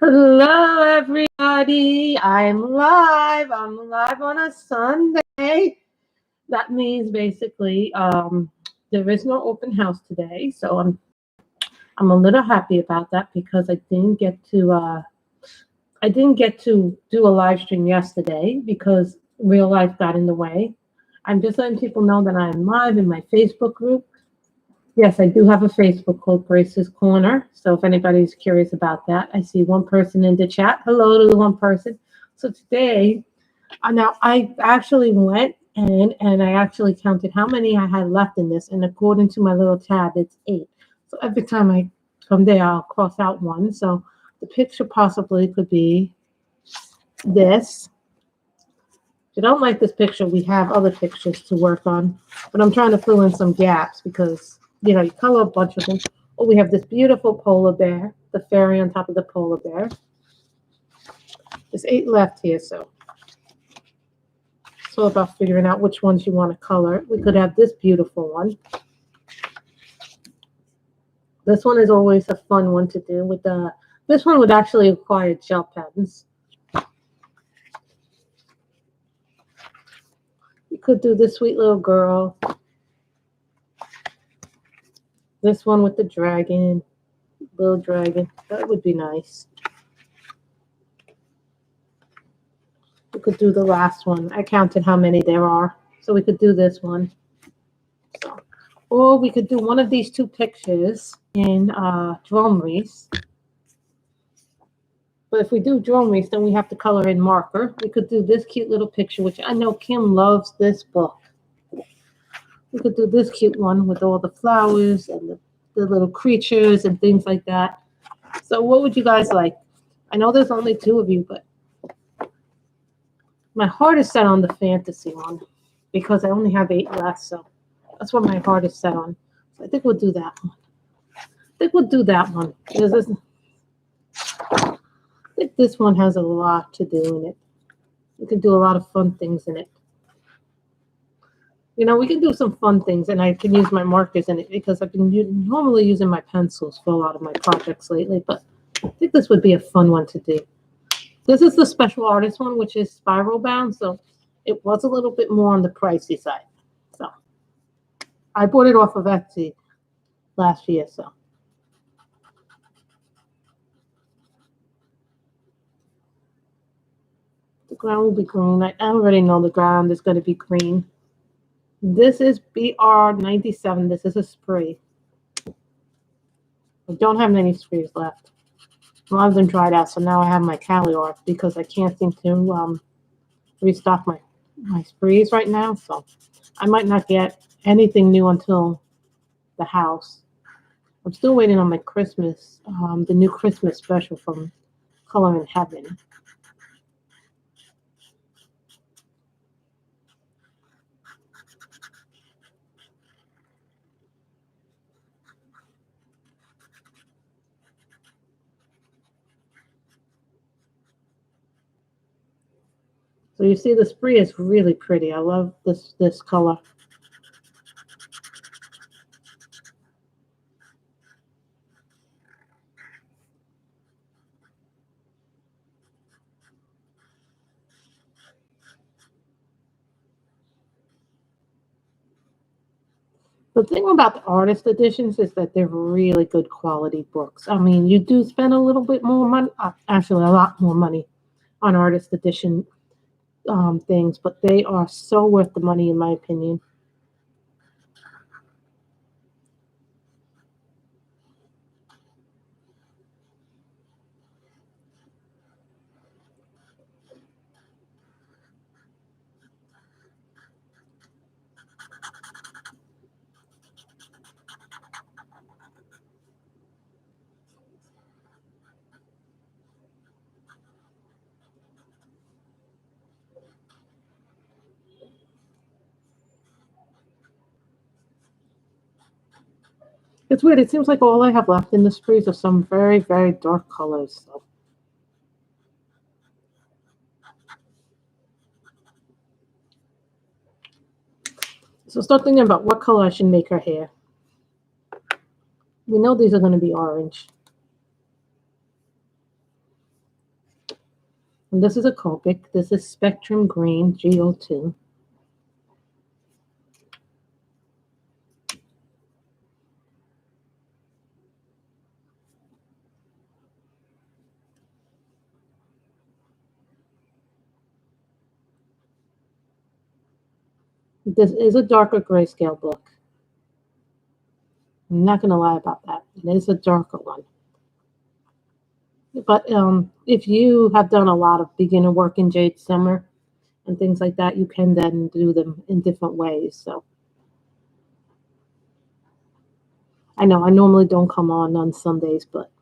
Hello, everybody. I'm live. I'm live on a Sunday. That means basically there is no open house today, so I'm a little happy about that because I didn't get to do a live stream yesterday because real life got in the way. I'm just letting people know that I'm live in my Facebook group. Yes, I do have a Facebook called Grace's Corner. So if anybody's curious about that, I see one person in the chat. Hello to the one person. So today, now I actually went and I actually counted how many I had left in this. And according to my little tab, it's 8. So every time I come there, I'll cross out one. So the picture possibly could be this. If you don't like this picture, we have other pictures to work on. But I'm trying to fill in some gaps because you color a bunch of them. Oh, we have this beautiful polar bear, the fairy on top of the polar bear. There's 8 left here, so it's all about figuring out which ones you want to color. We could have this beautiful one. This one is always a fun one to do. This one would actually require gel pens. You could do this sweet little girl. This one with the dragon, little dragon. That would be nice. We could do the last one. I counted how many there are. So we could do this one. Or we could do one of these 2 pictures in Drom Reis. But if we do Drom Reis, then we have to color in marker. We could do this cute little picture, which I know Kim loves this book. We could do this cute one with all the flowers and the little creatures and things like that. So what would you guys like? I know there's only 2 of you, but my heart is set on the fantasy one because I only have 8 left, so that's what my heart is set on. So I think we'll do that one. Because I think this one has a lot to do in it. We can do a lot of fun things in it. We can do some fun things, and I can use my markers in it because I've been normally using my pencils for a lot of my projects lately, but I think this would be a fun one to do. This is the special artist one, which is spiral bound, so it was a little bit more on the pricey side. So I bought it off of Etsy last year, so. The ground will be green. I already know the ground is going to be green. This is BR97. This is a spray. I don't have many sprays left. A lot of them dried out, so now I have my Cali art because I can't seem to restock my sprays right now. So I might not get anything new until the house. I'm still waiting on my Christmas, the new Christmas special from Color in Heaven. So you see the spree is really pretty. I love this color. The thing about the artist editions is that they're really good quality books. I mean, you do spend a little bit more money, actually a lot more money on artist edition things, but they are so worth the money in my opinion. It's weird. It seems like all I have left in the sprees are some very, very dark colors. So start thinking about what color I should make her hair. We know these are going to be orange. And this is a Copic. This is Spectrum Green GO2. This is a darker Grayscale book. I'm not going to lie about that. It is a darker one. But if you have done a lot of beginner work in Jade Summer and things like that, you can then do them in different ways. So I know I normally don't come on Sundays, but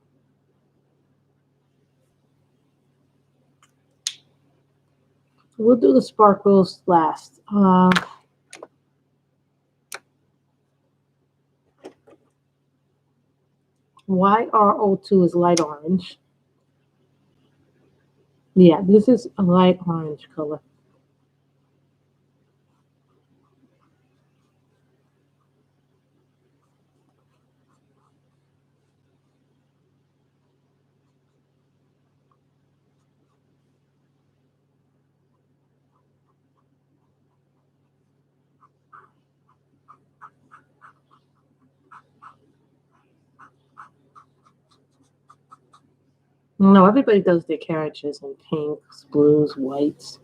we'll do the sparkles last. YR02 is light orange. Yeah, this is a light orange color. No, everybody does their carriages in pinks, blues, whites.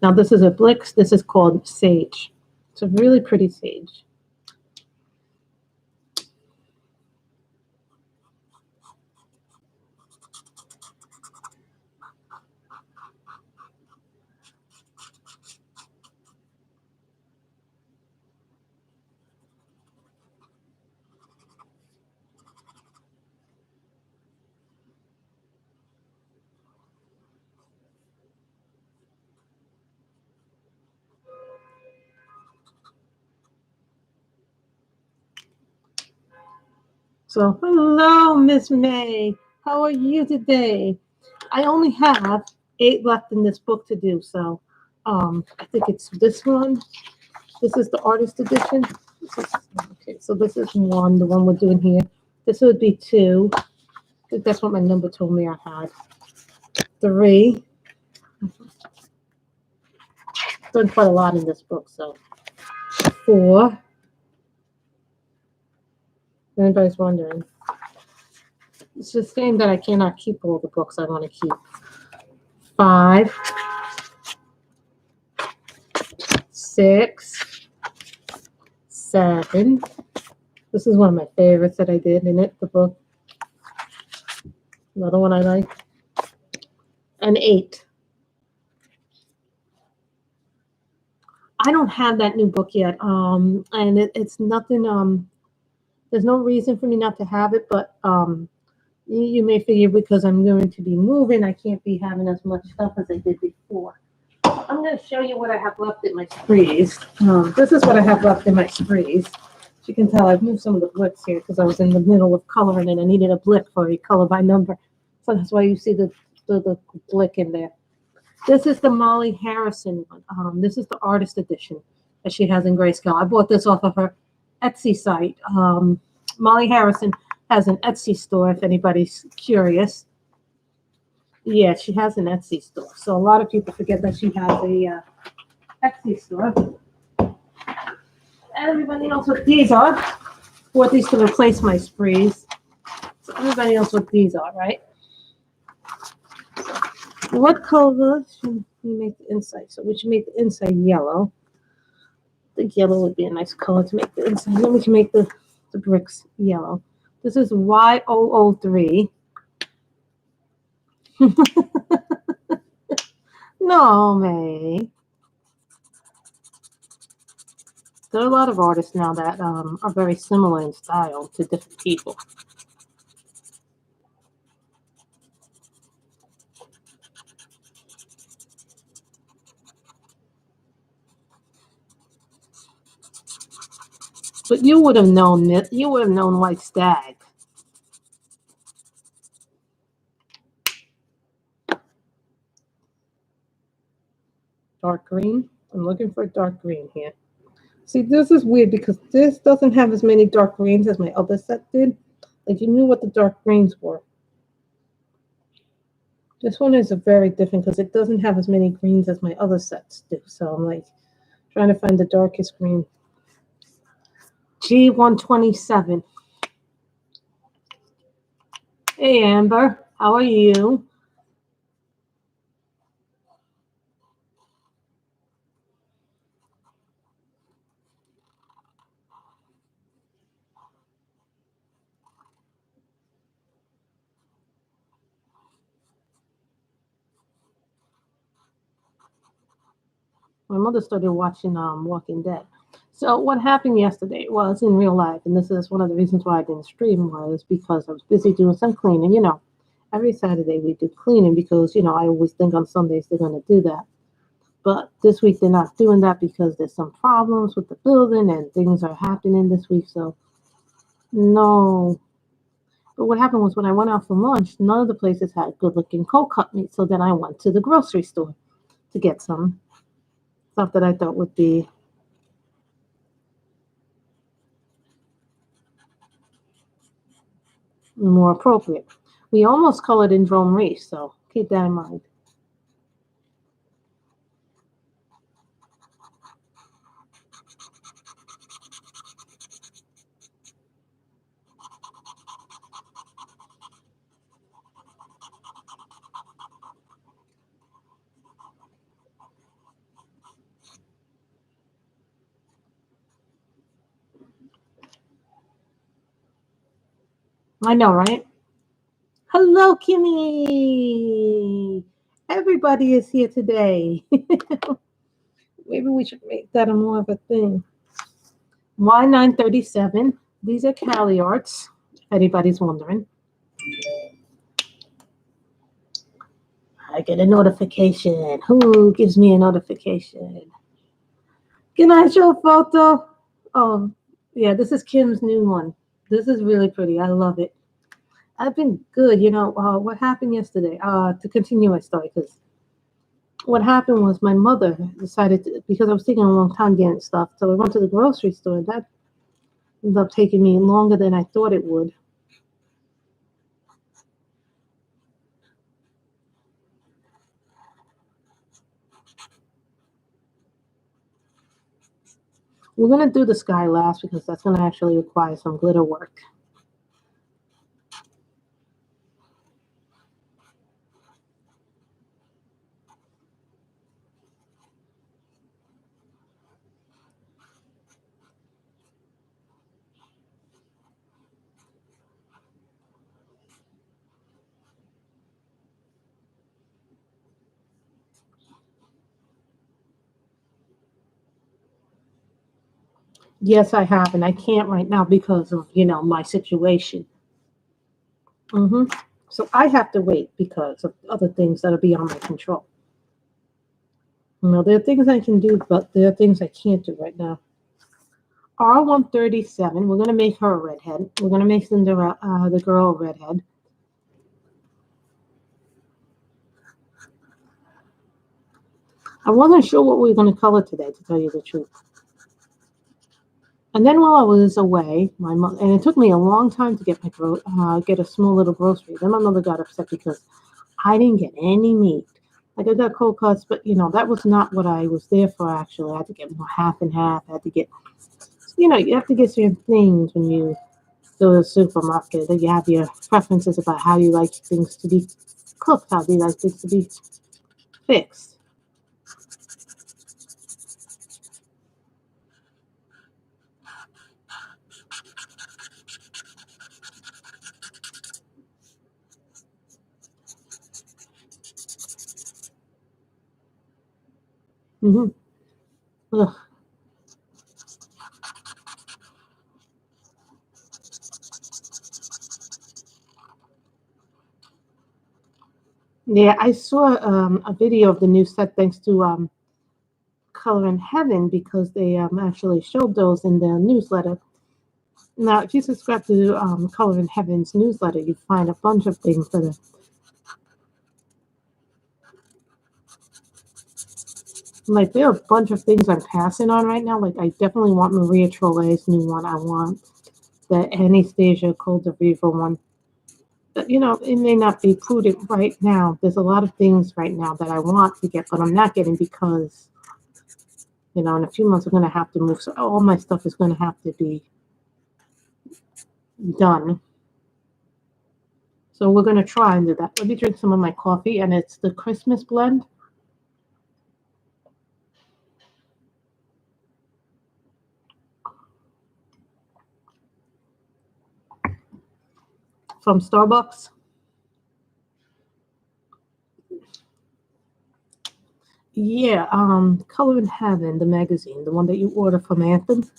Now this is a Blix. This is called Sage. It's a really pretty sage. So, hello, Miss May. How are you today? I only have 8 left in this book to do, so I think it's this one. This is the artist edition. Okay, so this is one, the one we're doing here. This would be 2. I think that's what my number told me I had. 3. Done quite a lot in this book, so 4. If anybody's wondering. It's a shame that I cannot keep all the books I want to keep. 5, 6, 7. This is one of my favorites that I did in it, the book. Another one I like. And 8. I don't have that new book yet. And it's nothing, there's no reason for me not to have it, but you may figure because I'm going to be moving, I can't be having as much stuff as I did before. I'm going to show you what I have left in my sprees. This is what I have left in my sprees. As you can tell, I've moved some of the blicks here because I was in the middle of coloring and I needed a blick for a color by number. So that's why you see the blick in there. This is the Molly Harrison one. This is the artist edition that she has in Grayscale. I bought this off of her Etsy site. Molly Harrison has an Etsy store if anybody's curious. Yeah, she has an Etsy store. So a lot of people forget that she has a Etsy store. Everybody knows what these are. Bought these to replace my sprees. So everybody knows what these are, right? What color should we make the inside? So we should make the inside yellow. I think yellow would be a nice color to make the inside. Then we can make the bricks yellow. This is Y003. No, May. There are a lot of artists now that are very similar in style to different people. But you would have known this. You would have known White Stag. Dark green. I'm looking for dark green here. See, this is weird because this doesn't have as many dark greens as my other set did. Like, you knew what the dark greens were. This one is very different because it doesn't have as many greens as my other sets do. So I'm like trying to find the darkest green. G127. Hey, Amber. How are you? My mother started watching Walking Dead. So what happened yesterday was in real life, and this is one of the reasons why I didn't stream, was because I was busy doing some cleaning. You know, every Saturday we do cleaning because, you know, I always think on Sundays they're going to do that. But this week they're not doing that because there's some problems with the building and things are happening this week. So no. But what happened was when I went out for lunch, none of the places had good looking cold cut meat. So then I went to the grocery store to get some stuff that I thought would be more appropriate. We almost colored in Drom Reis, so keep that in mind. I know, right? Hello, Kimmy. Everybody is here today. Maybe we should make that a more of a thing. Y937. These are Cali Arts, if anybody's wondering. I get a notification. Who gives me a notification? Can I show a photo? Oh, yeah, this is Kim's new one. This is really pretty. I love it. I've been good. You know, what happened yesterday? To continue my story, because what happened was my mother decided to, because I was taking a long time getting stuff, so I went to the grocery store, and that ended up taking me longer than I thought it would. We're going to do the sky last because that's going to actually require some glitter work. Yes, I have, and I can't right now because of, you know, my situation. So I have to wait because of other things that are beyond my control. You know, there are things I can do, but there are things I can't do right now. R137, we're going to make her a redhead. We're going to make Cinderella, the girl, a redhead. I wasn't sure what we were going to color today, to tell you the truth. And then while I was away, my mother, and it took me a long time to get get a small little grocery. Then my mother got upset because I didn't get any meat. Like, I got cold cuts, but you know, that was not what I was there for. Actually, I had to get more half and half. I had to get, you know, you have to get certain things when you go to the supermarket. That you have your preferences about how you like things to be cooked, how do you like things to be fixed. Ugh. Yeah, I saw a video of the new set thanks to Color in Heaven because they actually showed those in their newsletter. Now, if you subscribe to Color in Heaven's newsletter, you find a bunch of things that are like, there are a bunch of things I'm passing on right now. Like, I definitely want Maria Trolle's new one. I want the Anastasia Coldeviva one. But, you know, it may not be prudent right now. There's a lot of things right now that I want to get, but I'm not getting because, you know, in a few months I'm going to have to move. So all my stuff is going to have to be done. So we're going to try and do that. Let me drink some of my coffee, and it's the Christmas blend. From Starbucks. Yeah, Color in Heaven, the magazine, the one that you order from Anthem.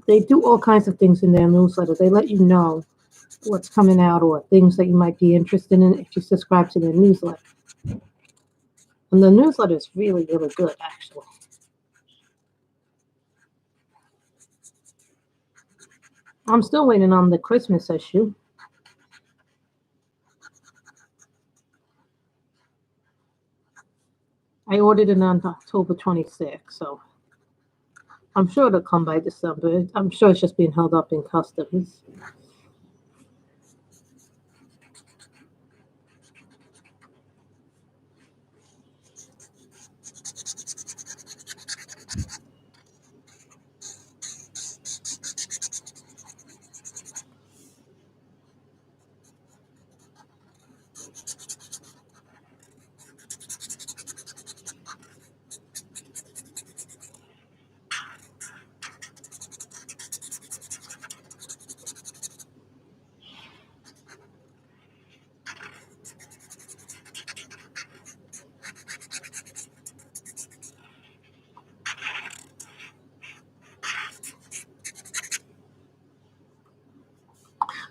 They do all kinds of things in their newsletter. They let you know what's coming out or things that you might be interested in if you subscribe to their newsletter. And the newsletter is really, really good, actually. I'm still waiting on the Christmas issue. I ordered it on October 26th, so I'm sure it'll come by December. I'm sure it's just being held up in customs.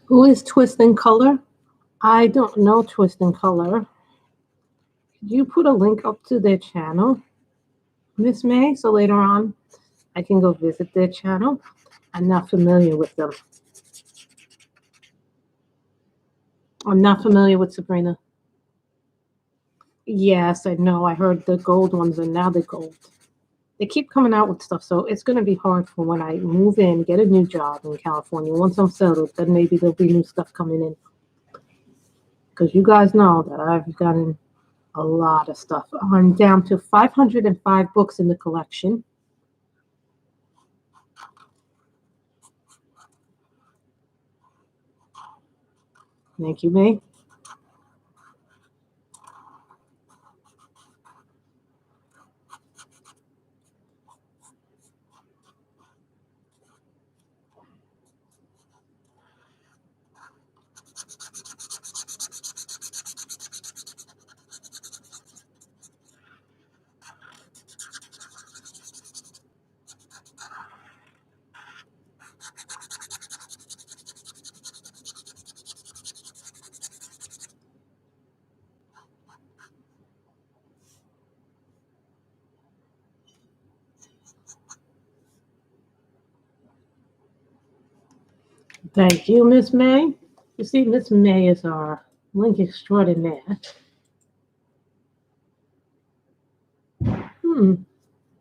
Who is Twist in Color? I don't know Twist in Color. Could you put a link up to their channel, Miss May, so later on I can go visit their channel? I'm not familiar with them. I'm not familiar with Sabrina. Yes, I know. I heard the gold ones, and now they're gold. They keep coming out with stuff, so it's going to be hard for when I move in, get a new job in California. Once I'm settled, then maybe there'll be new stuff coming in. Because you guys know that I've gotten a lot of stuff. I'm down to 505 books in the collection. Thank you, May. Thank you, Miss May. You see, Miss May is our link extraordinaire.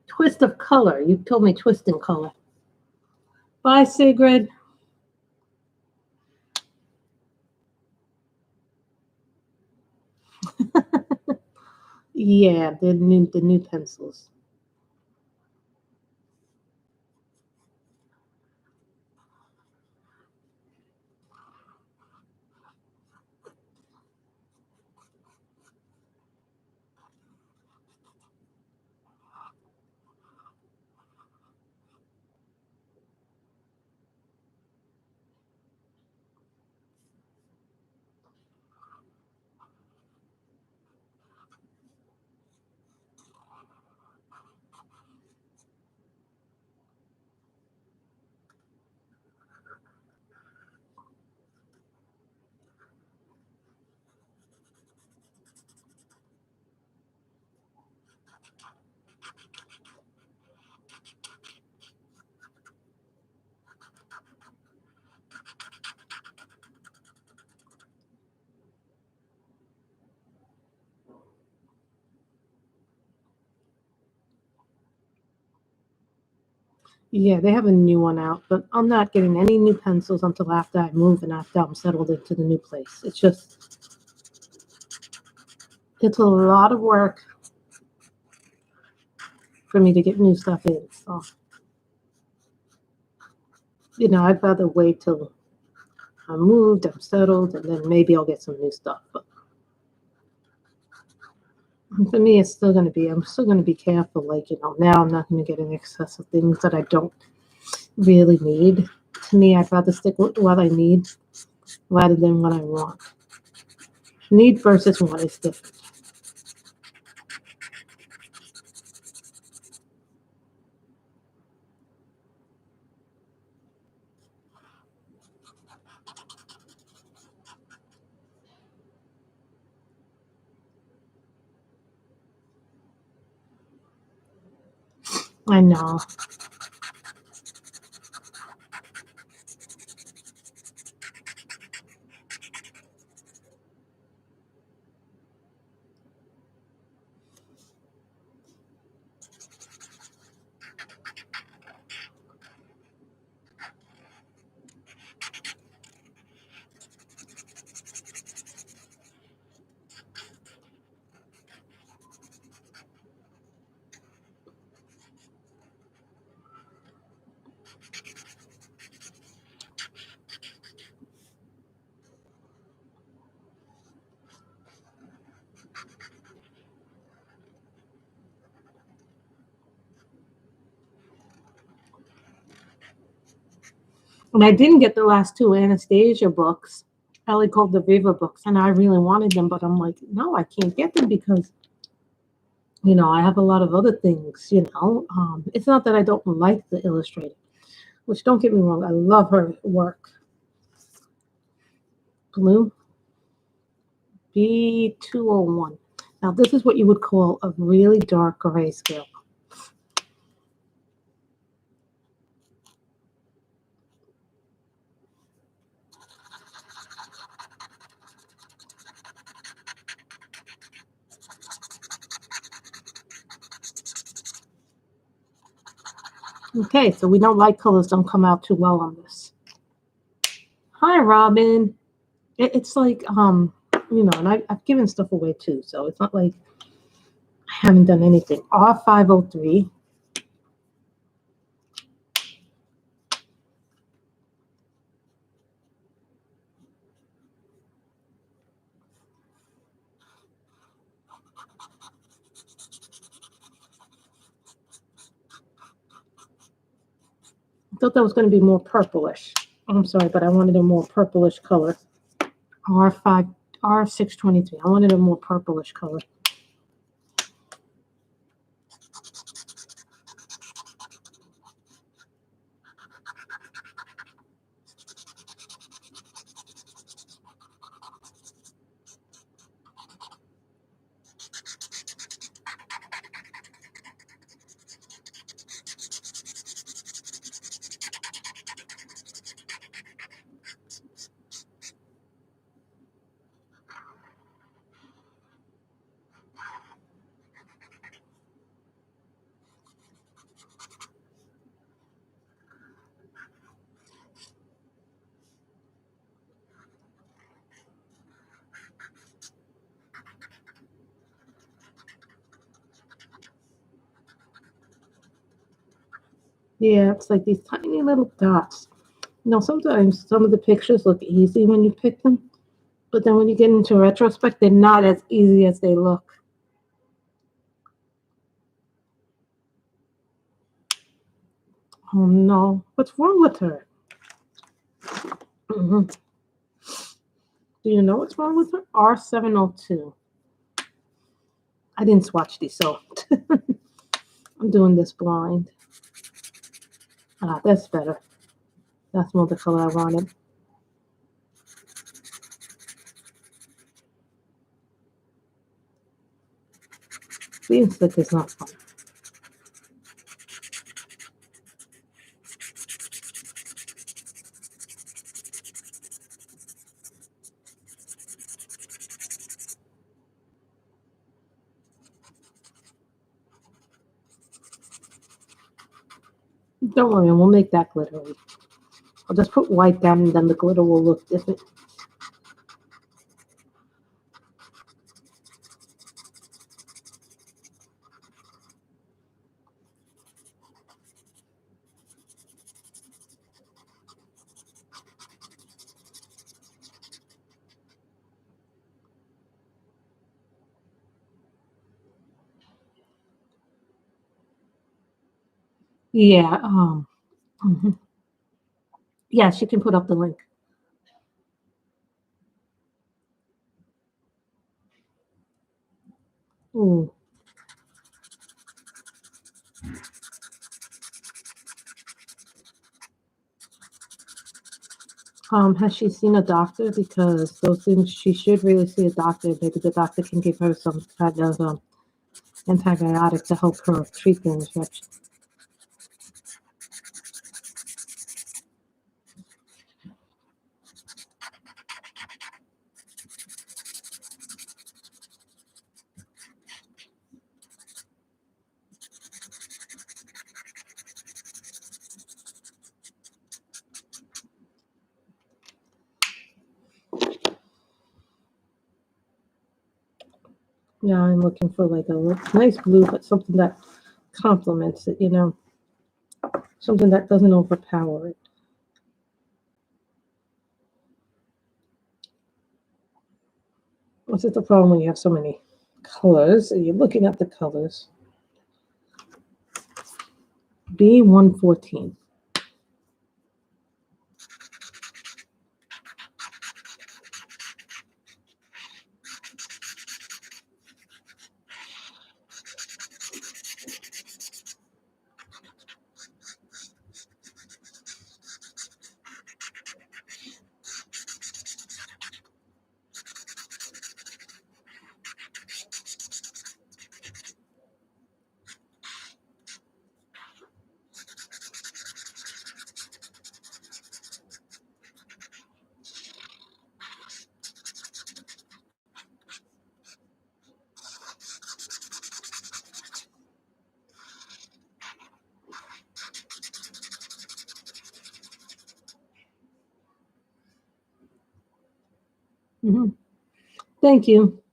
Twist of Color. You told me Twist in Color. Bye, Sigrid. Yeah, the new pencils. Yeah, they have a new one out, but I'm not getting any new pencils until after I move and after I'm settled into the new place. It's a lot of work for me to get new stuff in. So, I'd rather wait till I'm moved, I'm settled, and then maybe I'll get some new stuff. But for me, I'm still going to be careful. Like, now I'm not going to get in excess of things that I don't really need. To me, I'd rather stick with what I need rather than what I want. Need versus want is different. I know. And I didn't get the last two Anastasia books. Ellie called the Viva books, and I really wanted them, but I'm like, no, I can't get them because, I have a lot of other things. It's not that I don't like the illustrator, which don't get me wrong, I love her work. Blue B201. Now, this is what you would call a really dark grayscale. Okay, so we know light colors don't come out too well on this. Hi, Robin. It's like, and I've given stuff away too, so it's not like I haven't done anything. R503. I thought that was going to be more purplish. I'm sorry, but I wanted a more purplish color. R623. I wanted a more purplish color. Yeah, it's like these tiny little dots. Sometimes some of the pictures look easy when you pick them, but then when you get into retrospect, they're not as easy as they look. Oh no, what's wrong with her? Mm-hmm. Do you know what's wrong with her? R702. I didn't swatch these, so I'm doing this blind. That's better. That's more the color I wanted. Being slick is not fun. Don't worry, we'll make that glittery. I'll just put white down and then the glitter will look different. Yeah, mhm. Yes, you can put up the link. Ooh. Has she seen a doctor? Because those things, she should really see a doctor. Maybe the doctor can give her some kind of antibiotic to help her treat the infection. Yeah, I'm looking for like a nice blue, but something that complements it, something that doesn't overpower it. What's the problem when you have so many colors? And you're looking at the colors. B114. Mm-hmm. Thank you.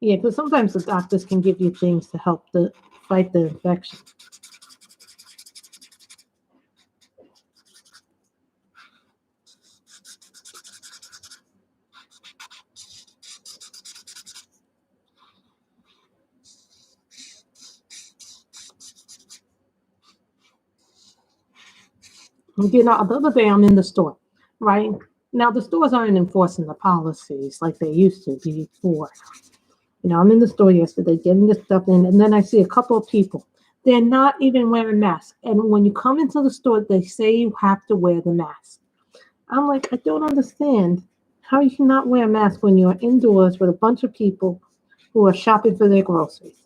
Yeah, because sometimes the doctors can give you things to help fight the infection. The other day I'm in the store, right? Now the stores aren't enforcing the policies like they used to before. I'm in the store yesterday getting this stuff in, and then I see a couple of people. They're not even wearing masks. And when you come into the store, they say you have to wear the mask. I'm like, I don't understand how you cannot wear a mask when you're indoors with a bunch of people who are shopping for their groceries.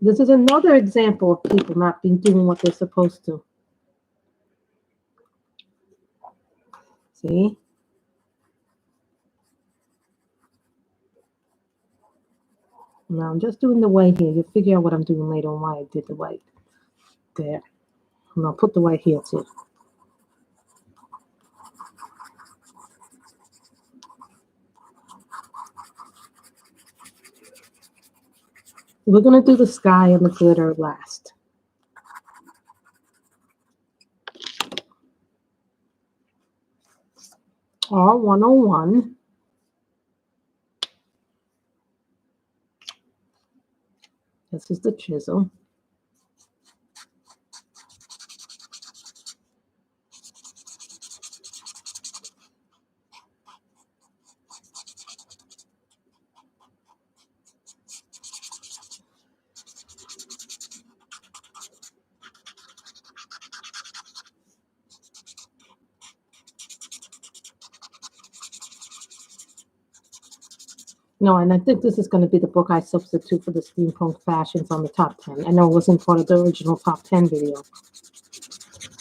This is another example of people not being doing what they're supposed to. See? Now I'm just doing the white here. You'll figure out what I'm doing later on why I did the white there. And I'll put the white here too. We're going to do the sky and the glitter last. R101. This is the chisel. No, and I think this is going to be the book I substitute for the steampunk fashions on the top 10. I know it wasn't part of the original top 10 video,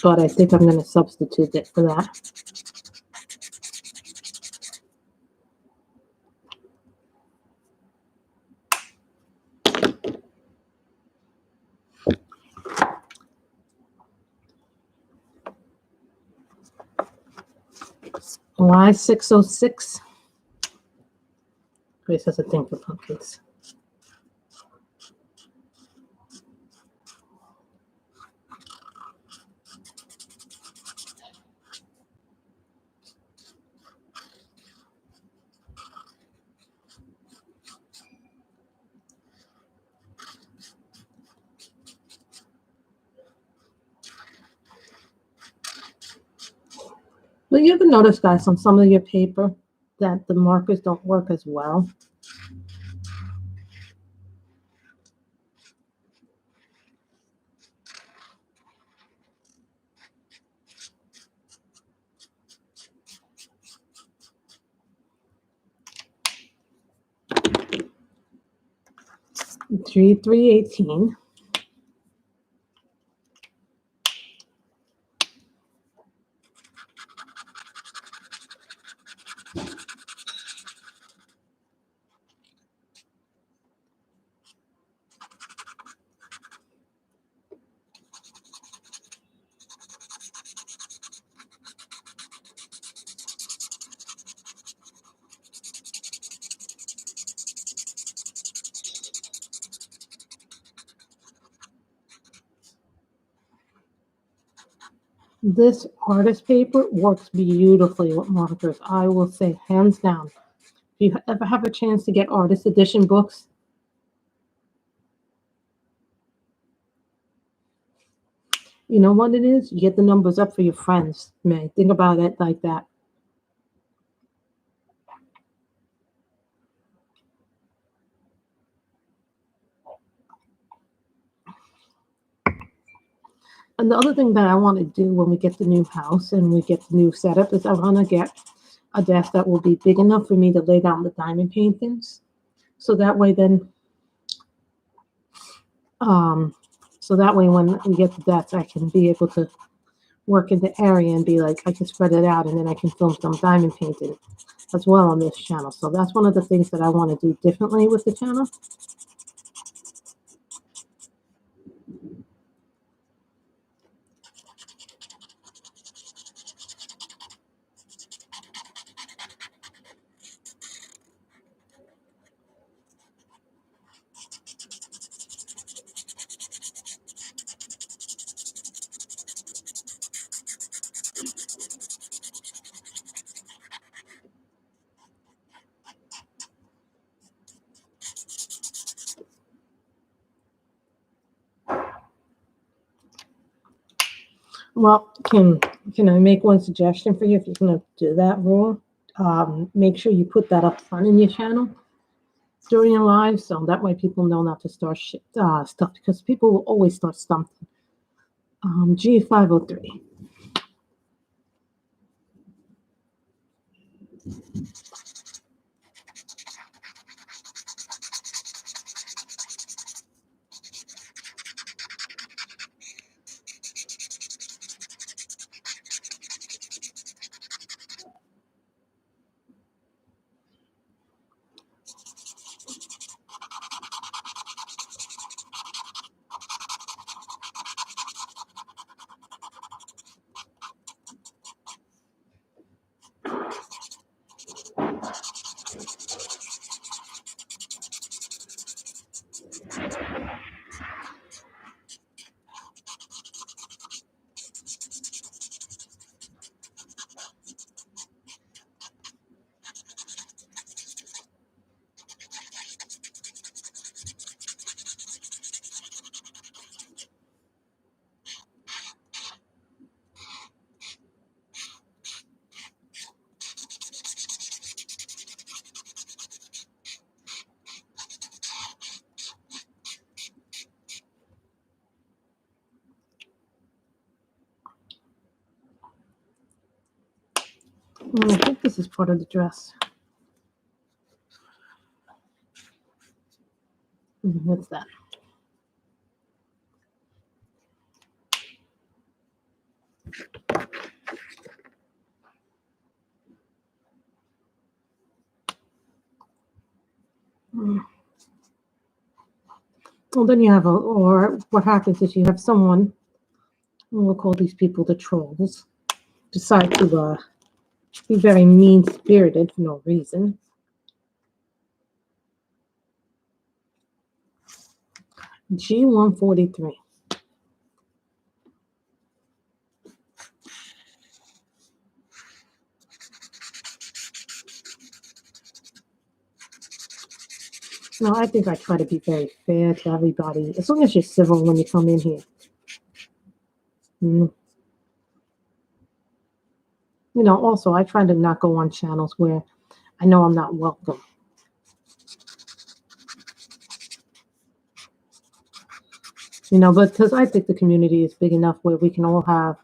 but I think I'm going to substitute it for that. Why 606? Grace has a thing for pumpkins. But you ever notice, guys, on some of your paper that the markers don't work as well? Three 318. This artist paper works beautifully with markers. I will say, hands down. If you ever have a chance to get artist edition books, you know what it is? You get the numbers up for your friends, May. Think about it like that. And the other thing that I want to do when we get the new house and we get the new setup is I want to get a desk that will be big enough for me to lay down the diamond paintings. So that way then, so that way when we get the desk, I can be able to work in the area and be like, I can spread it out and then I can film some diamond painting as well on this channel. So that's one of the things that I want to do differently with the channel. Well, can I make one suggestion for you if you're going to do that rule? Make sure you put that up front in your channel during your live, so that way people know not to start stuff, because people will always start something. G503. I think this is part of the dress. What's that? Well, then you have or what happens is you have someone, we'll call these people the trolls, decide to Be very mean-spirited for no reason. G143. No, I think I try to be very fair to everybody, as long as you're civil when you come in here. Mm. You know, also, I try to not go on channels where I know I'm not welcome. You know, but because I think the community is big enough where we can all have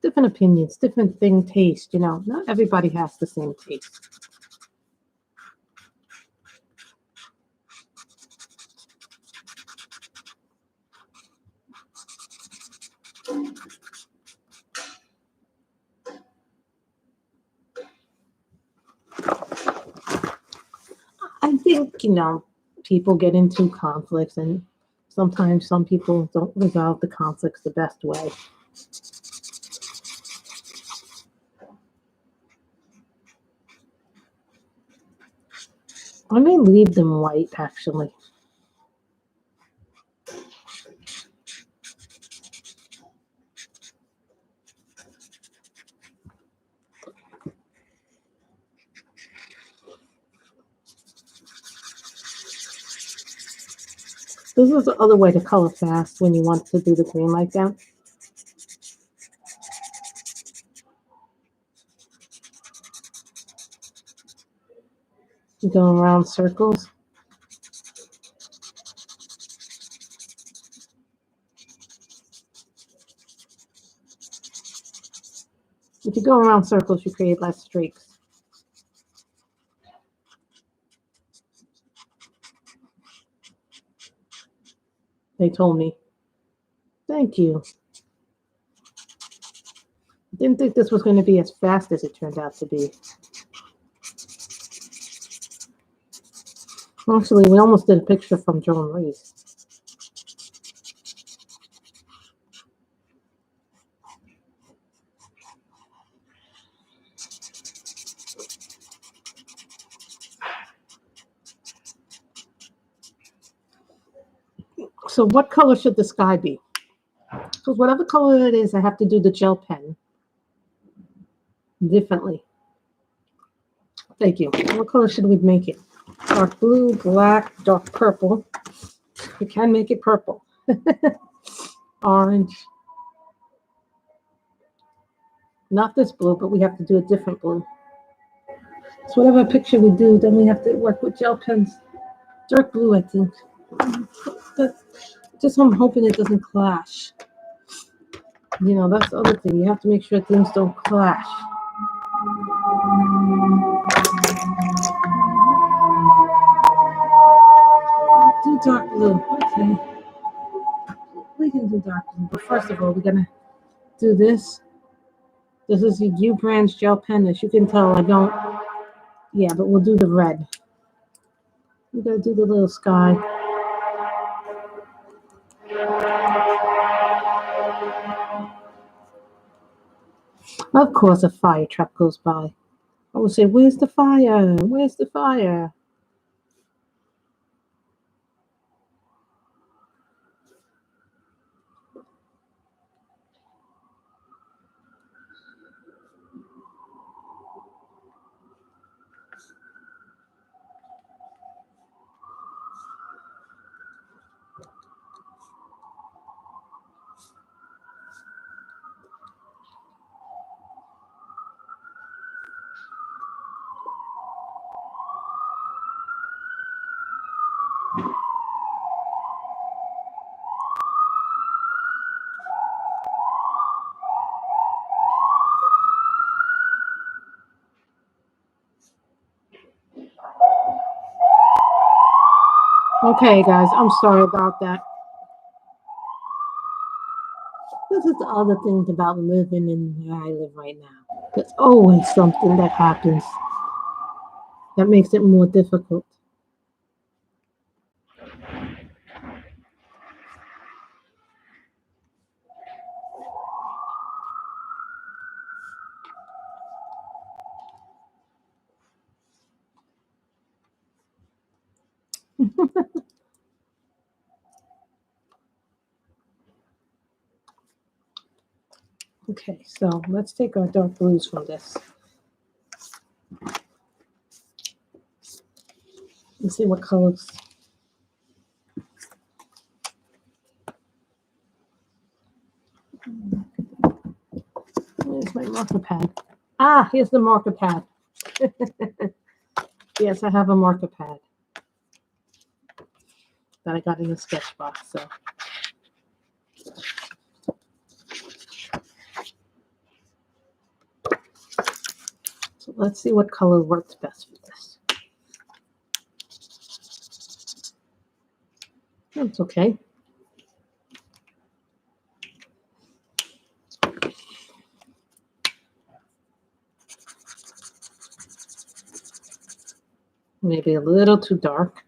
different opinions, different taste, you know. Not everybody has the same taste. I think, you know, people get into conflicts, and sometimes some people don't resolve the conflicts the best way. I may leave them white, actually. This is the other way to color fast when you want to do the green like that. You go around circles. If you go around circles, you create less streaks. They told me. Thank you. Didn't think this was going to be as fast as it turned out to be. Actually, we almost did a picture from Drom Reis. So what color should the sky be? Because whatever color it is, I have to do the gel pen differently. Thank you. What color should we make it? Dark blue, black, dark purple. We can make it purple. Orange. Not this blue, but we have to do a different blue. So whatever picture we do, then we have to work with gel pens. Dark blue, I think. Just I'm hoping it doesn't clash. You know, that's the other thing. You have to make sure things don't clash. Do dark blue. Okay. We can do dark blue. But first of all, we're going to do this. This is a U branch gel pen. As you can tell, I don't. Yeah, but we'll do the red. We're going to do the little sky. Of course, a fire truck goes by. I will say, where's the fire? Where's the fire? Okay, guys, I'm sorry about that. This is the other thing about living in where I live right now. There's always something that happens that makes it more difficult. Okay, so let's take our dark blues from this. Let's see what colors. Where's my marker pad? Ah, here's the marker pad. Yes, I have a marker pad that I got in the sketch box. So let's see what color works best for this. That's okay. Maybe a little too dark.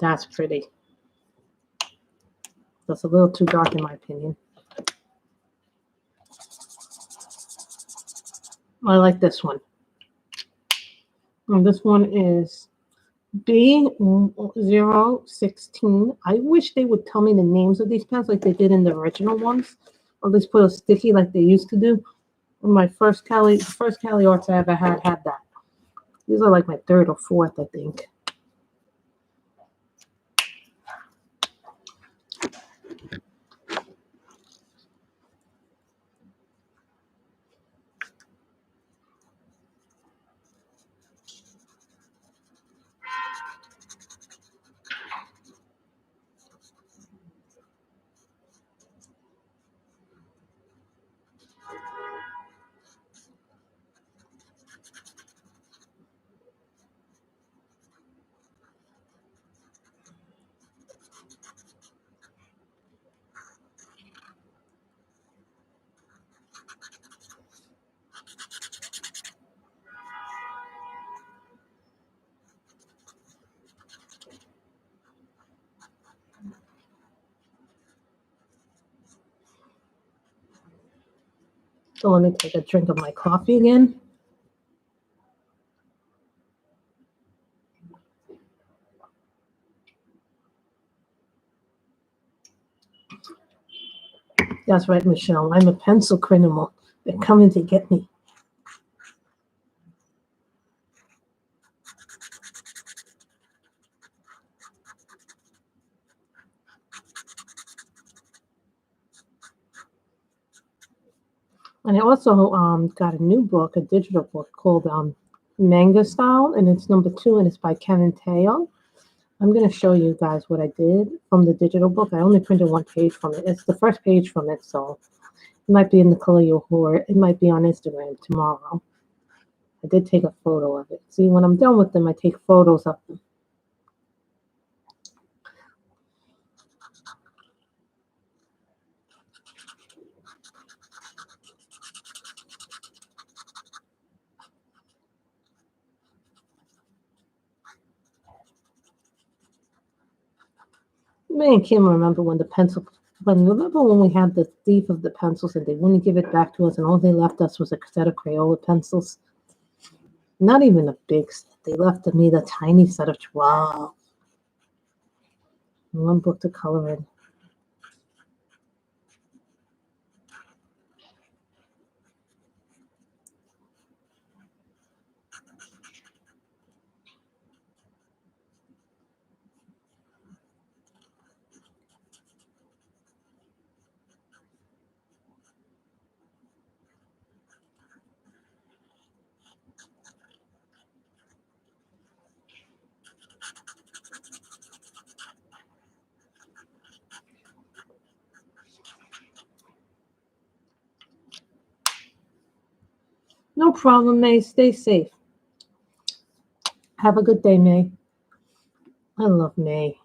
That's pretty. That's a little too dark in my opinion. I like this one. And this one is B016. I wish they would tell me the names of these pens like they did in the original ones. Or at least put a sticky like they used to do. My first Cali arts I ever had that. These are like my third or fourth, I think. So let me take a drink of my coffee again. That's right, Michelle. I'm a pencil criminal. They're coming to get me. And I also got a new book, a digital book called Manga Style, and it's number 2, and it's by Kevin Teo. I'm going to show you guys what I did from the digital book. I only printed one page from it. It's the first page from it, so it might be in the color you'll hear. It might be on Instagram tomorrow. I did take a photo of it. See, when I'm done with them, I take photos of them. Me and Kim remember when remember when we had the thief of the pencils and they wouldn't give it back to us and all they left us was a set of Crayola pencils? Not even a big set. They left me the tiny set of 12. One book to color in. No problem, May. Stay safe. Have a good day, May. I love May.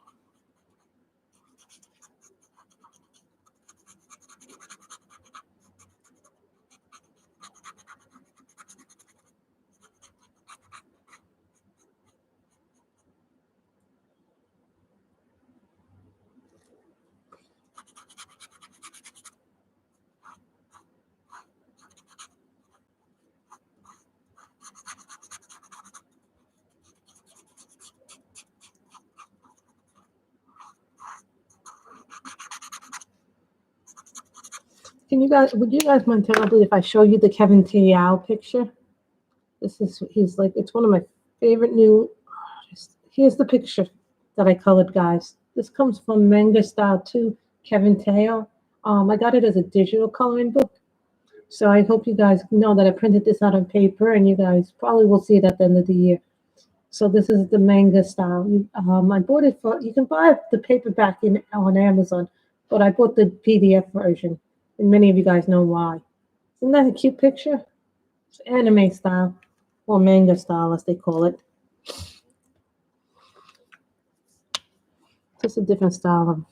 Would you guys mind terribly if I show you the Kevin Tiao picture? It's one of my favorite new. Here's the picture that I colored, guys. This comes from Manga Style 2, Kevin Teo. I got it as a digital coloring book. So I hope you guys know that I printed this out on paper, and you guys probably will see it at the end of the year. So this is the manga style. I bought it you can buy the paperback on Amazon, but I bought the PDF version, and many of you guys know why. Isn't that a cute picture? It's anime style, or manga style as they call it. Just a different style of.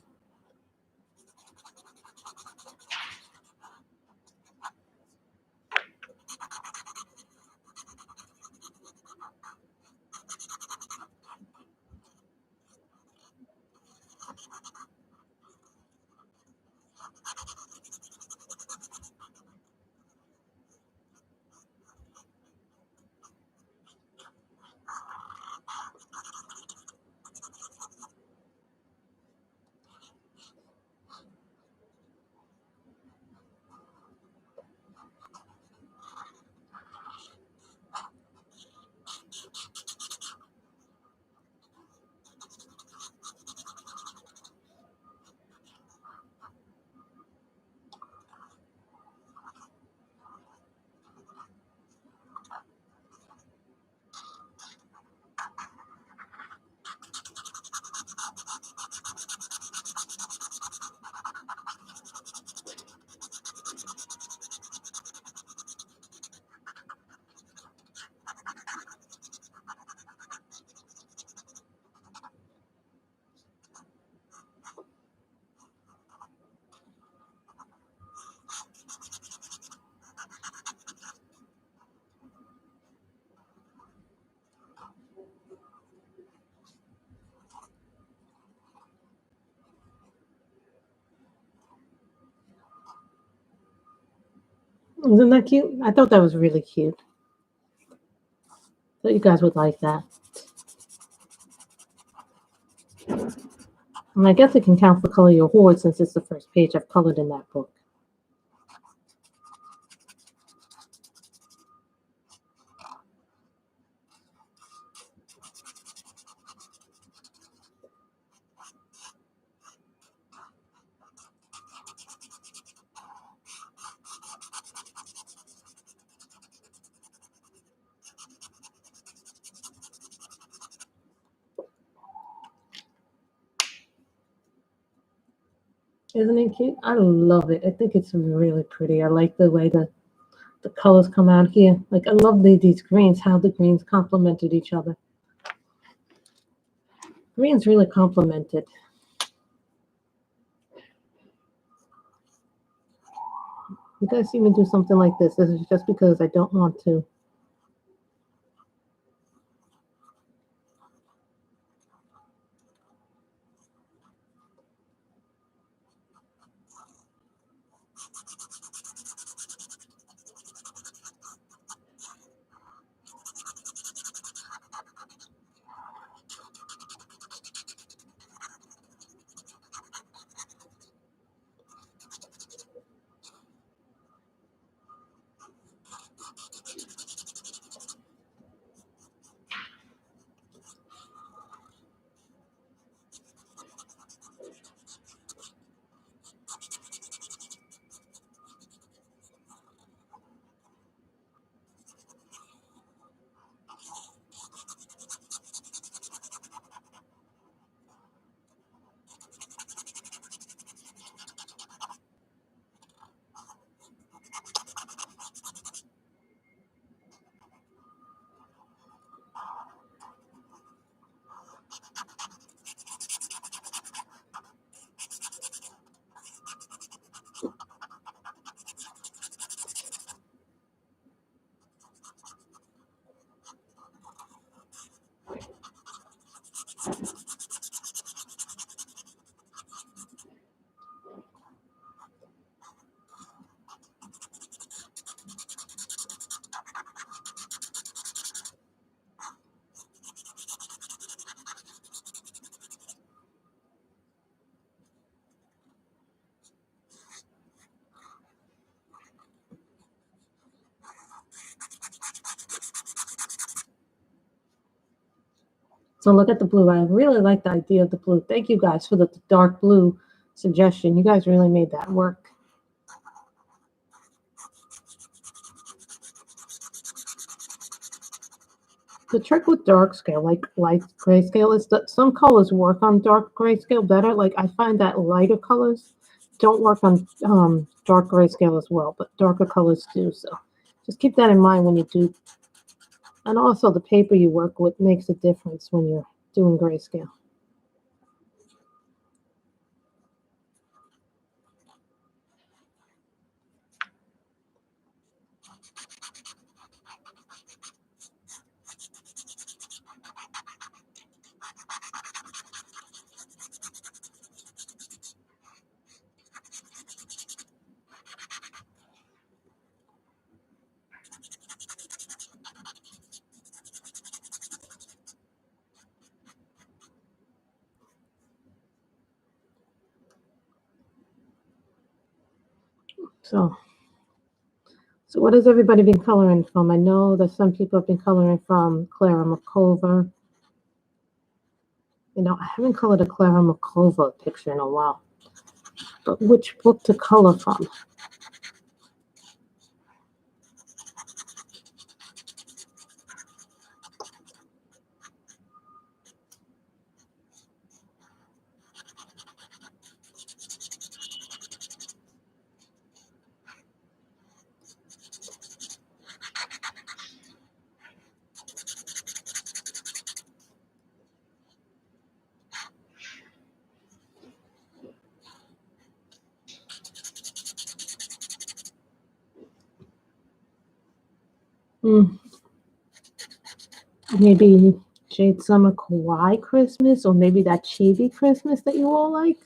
Isn't that cute? I thought that was really cute. Thought you guys would like that. And I guess it can count for Color Your Horde since it's the first page I've colored in that book. Isn't it cute? I love it. I think it's really pretty. I like the way the colors come out here. Like I love these greens, how the greens complemented each other. Greens really complemented. You guys see me do something like this. This is just because I don't want to. So look at the blue. I really like the idea of the blue. Thank you guys for the dark blue suggestion. You guys really made that work. The trick with dark scale, like grayscale, is that some colors work on dark grayscale better. Like I find that lighter colors don't work on dark grayscale as well, but darker colors do. So just keep that in mind when you do. And also the paper you work with makes a difference when you're doing grayscale. So what has everybody been coloring from? I know that some people have been coloring from Clara Makova. You know, I haven't colored a Clara Makova picture in a while. But which book to color from? Maybe Jade Summer Kawaii Christmas, or maybe that Chibi Christmas that you all like.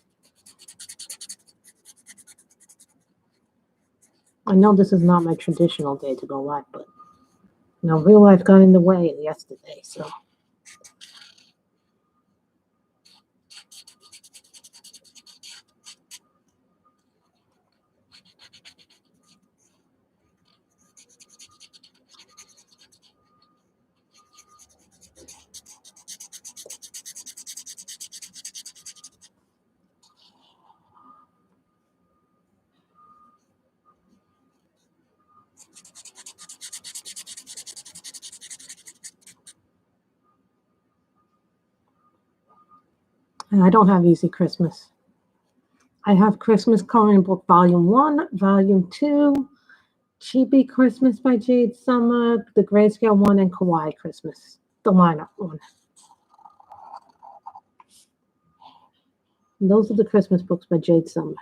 I know this is not my traditional day to go live, but you know, real life got in the way yesterday, so. And I don't have Easy Christmas. I have Christmas Coloring Book Volume 1, Volume 2, Chibi Christmas by Jade Summer, the Grayscale one, and Kawaii Christmas, the lineup one. And those are the Christmas books by Jade Summer.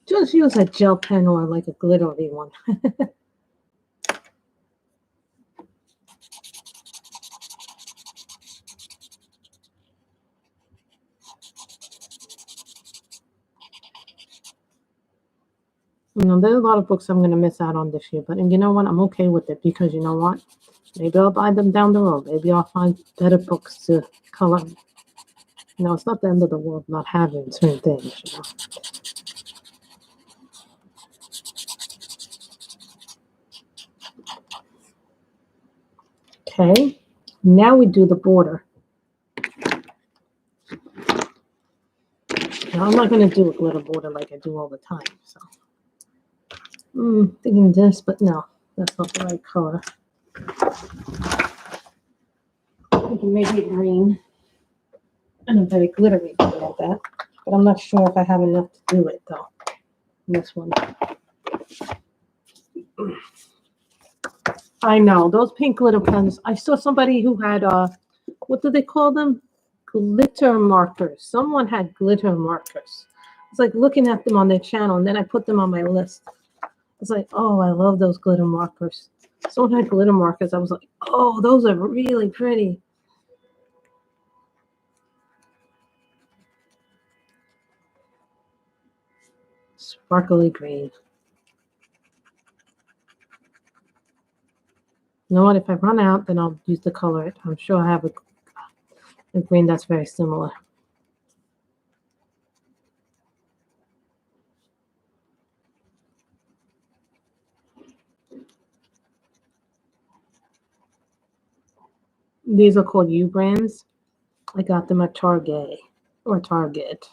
Just use a gel pen or like a glittery one. You know, there's a lot of books I'm going to miss out on this year, but and you know what? I'm okay with it because you know what? Maybe I'll buy them down the road. Maybe I'll find better books to color. You know, it's not the end of the world not having certain things, you know. Okay, now we do the border. Now, I'm not going to do a glitter border like I do all the time. So, thinking this, but no, that's not the right color. Thinking maybe green. And a very glittery green like that. But I'm not sure if I have enough to do it though. In this one. I know those pink glitter pens. I saw somebody who had what do they call them? Glitter markers. Someone had glitter markers. It's like looking at them on their channel, and then I put them on my list. It's like, oh, I love those glitter markers. Someone had glitter markers. I was like, oh, those are really pretty. Sparkly green. You know what? If I run out, then I'll use the color. I'm sure I have a green that's very similar. These are called U brands. I got them at Target or Target.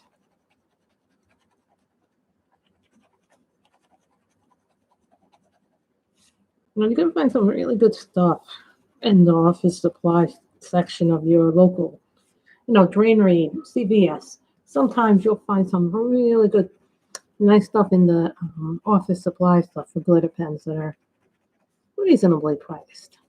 Well, you can find some really good stuff in the office supply section of your local, Drain Reed, CVS. Sometimes you'll find some really good, nice stuff in the office supply stuff for glitter pens that are reasonably priced.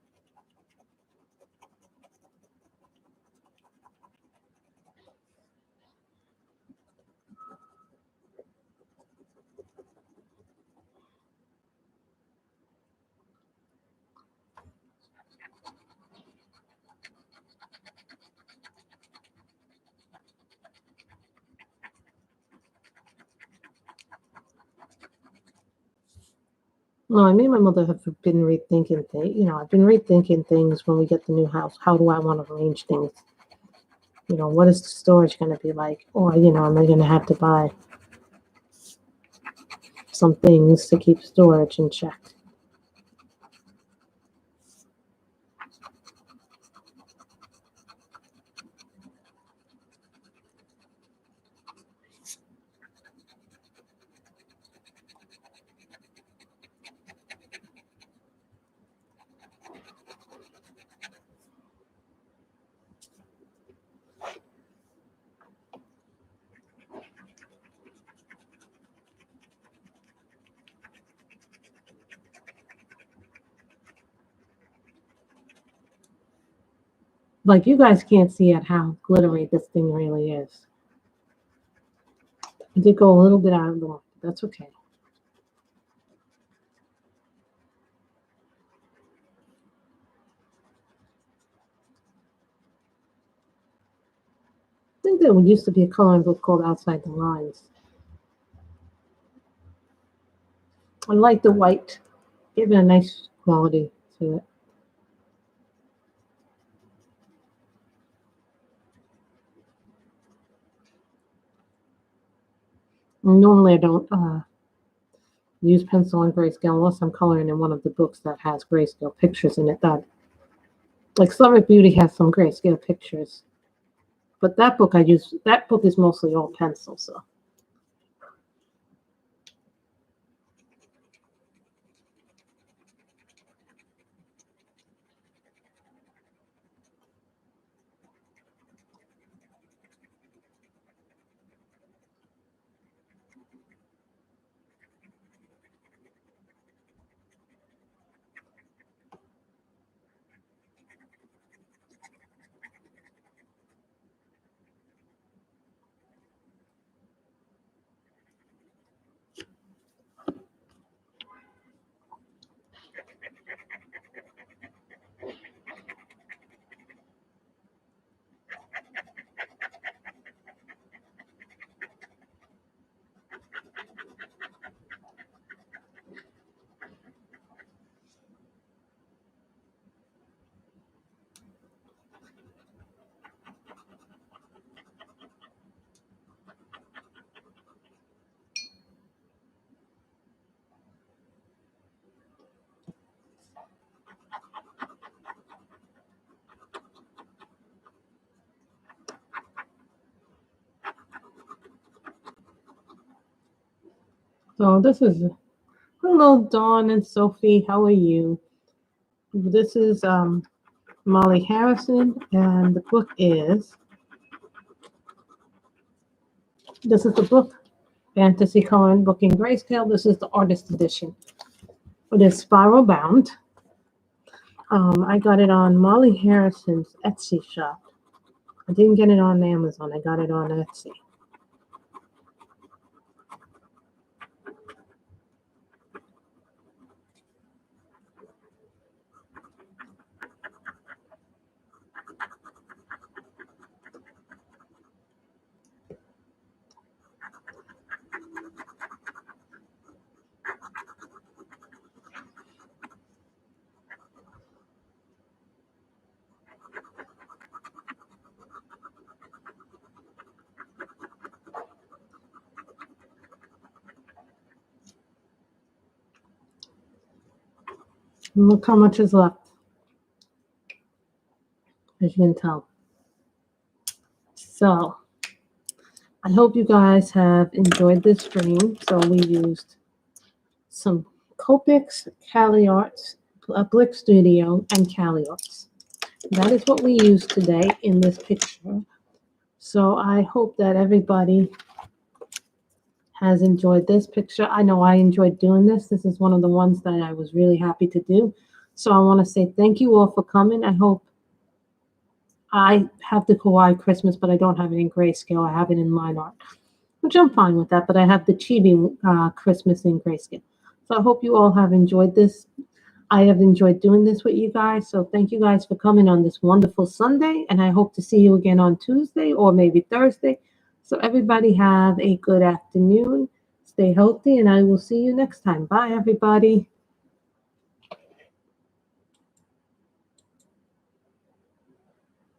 No, I mean, my mother have been rethinking things. I've been rethinking things when we get the new house. How do I want to arrange things? What is the storage going to be like? Or, am I going to have to buy some things to keep storage in check? Like, you guys can't see at how glittery this thing really is. I did go a little bit out of the line. That's okay. I think there used to be a coloring book called Outside the Lines. I like the white, giving a nice quality to it. Normally, I don't use pencil and grayscale unless I'm coloring in one of the books that has grayscale pictures in it. Like Summer Beauty has some grayscale pictures, but that book is mostly all pencil. So. So this is, hello, Dawn and Sophie. How are you? This is Molly Harrison, and the book is, this is the book, Fantasy Coloring Book in Grayscale. This is the artist edition. It is spiral bound. I got it on Molly Harrison's Etsy shop. I didn't get it on Amazon. I got it on Etsy. And look how much is left, as you can tell. So I hope you guys have enjoyed this stream. So we used some Copics, Cali Arts, Blick Studio, and Cali Arts. That is what we used today in this picture. So I hope that everybody has enjoyed this picture. I know I enjoyed doing this. This is one of the ones that I was really happy to do. So I want to say thank you all for coming. I hope I have the Kawaii Christmas, but I don't have it in Grayscale. I have it in line art, which I'm fine with that. But I have the Chibi Christmas in Grayscale. So I hope you all have enjoyed this. I have enjoyed doing this with you guys. So thank you guys for coming on this wonderful Sunday. And I hope to see you again on Tuesday or maybe Thursday. So everybody have a good afternoon. Stay healthy, and I will see you next time. Bye, everybody.